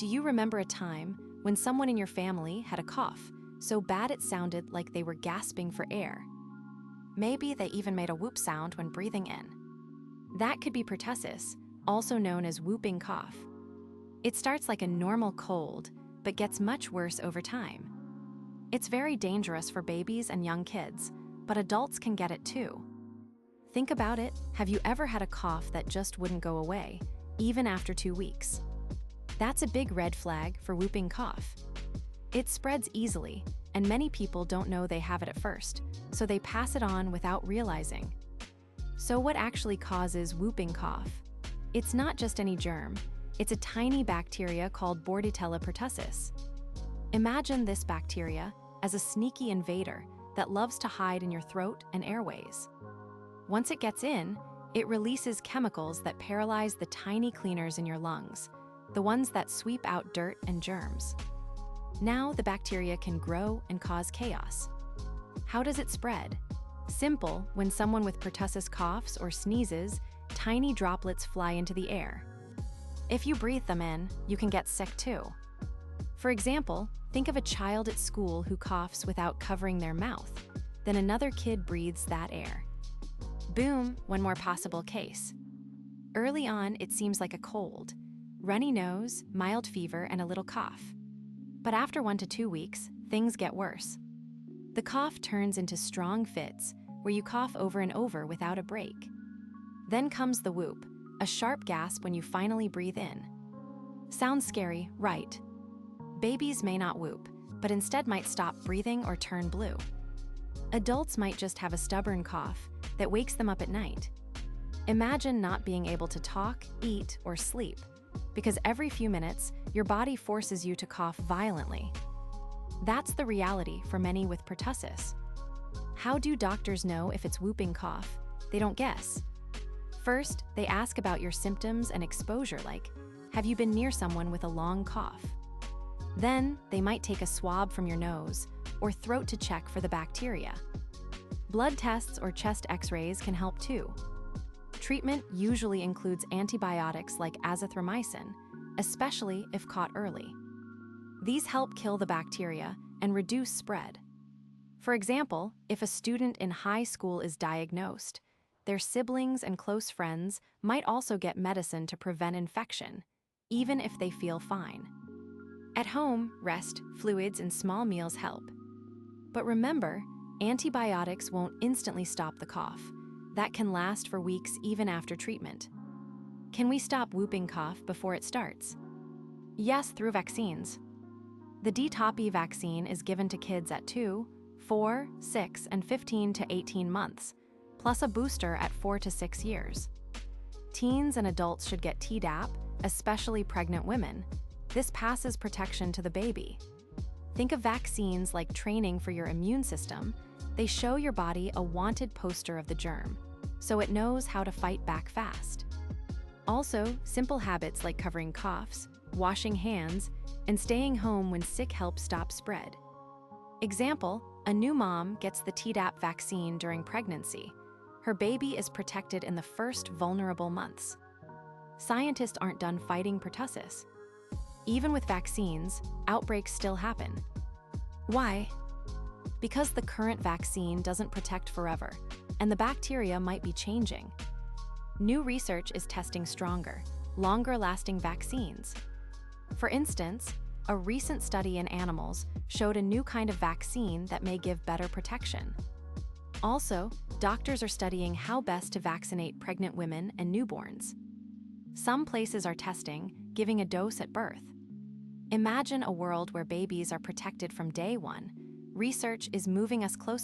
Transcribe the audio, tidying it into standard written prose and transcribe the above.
Do you remember a time when someone in your family had a cough so bad it sounded like they were gasping for air? Maybe they even made a whoop sound when breathing in. That could be pertussis, also known as whooping cough. It starts like a normal cold, but gets much worse over time. It's very dangerous for babies and young kids, but adults can get it too. Think about it. Have you ever had a cough that just wouldn't go away, even after 2 weeks? That's a big red flag for whooping cough. It spreads easily, and many people don't know they have it at first, so they pass it on without realizing. So what actually causes whooping cough? It's not just any germ. It's a tiny bacteria called Bordetella pertussis. Imagine this bacteria as a sneaky invader that loves to hide in your throat and airways. Once it gets in, it releases chemicals that paralyze the tiny cleaners in your lungs, the ones that sweep out dirt and germs. Now the bacteria can grow and cause chaos. How does it spread? Simple. When someone with pertussis coughs or sneezes, tiny droplets fly into the air. If you breathe them in, you can get sick too. For example, think of a child at school who coughs without covering their mouth. Then another kid breathes that air. Boom, one more possible case. Early on, it seems like a cold. Runny nose, mild fever, and a little cough. But after 1 to 2 weeks, things get worse. The cough turns into strong fits, where you cough over and over without a break. Then comes the whoop, a sharp gasp when you finally breathe in. Sounds scary, right? Babies may not whoop, but instead might stop breathing or turn blue. Adults might just have a stubborn cough that wakes them up at night. Imagine not being able to talk, eat, or sleep, because every few minutes, your body forces you to cough violently. That's the reality for many with pertussis. How do doctors know if it's whooping cough? They don't guess. First, they ask about your symptoms and exposure, like, have you been near someone with a long cough? Then, they might take a swab from your nose or throat to check for the bacteria. Blood tests or chest x-rays can help too. Treatment usually includes antibiotics like azithromycin, especially if caught early. These help kill the bacteria and reduce spread. For example, if a student in high school is diagnosed, their siblings and close friends might also get medicine to prevent infection, even if they feel fine. At home, rest, fluids, and small meals help. But remember, antibiotics won't instantly stop the cough. That can last for weeks even after treatment. Can we stop whooping cough before it starts? Yes, through vaccines. The DTaP vaccine is given to kids at 2, 4, 6, and 15 to 18 months, plus a booster at 4 to 6 years. Teens and adults should get Tdap, especially pregnant women. This passes protection to the baby. Think of vaccines like training for your immune system. They show your body a wanted poster of the germ, so it knows how to fight back fast. Also, simple habits like covering coughs, washing hands, and staying home when sick help stop spread. Example, a new mom gets the Tdap vaccine during pregnancy. Her baby is protected in the first vulnerable months. Scientists aren't done fighting pertussis. Even with vaccines, outbreaks still happen. Why? Because the current vaccine doesn't protect forever, and the bacteria might be changing. New research is testing stronger, longer-lasting vaccines. For instance, a recent study in animals showed a new kind of vaccine that may give better protection. Also, doctors are studying how best to vaccinate pregnant women and newborns. Some places are testing giving a dose at birth. Imagine a world where babies are protected from day one. Research is moving us closer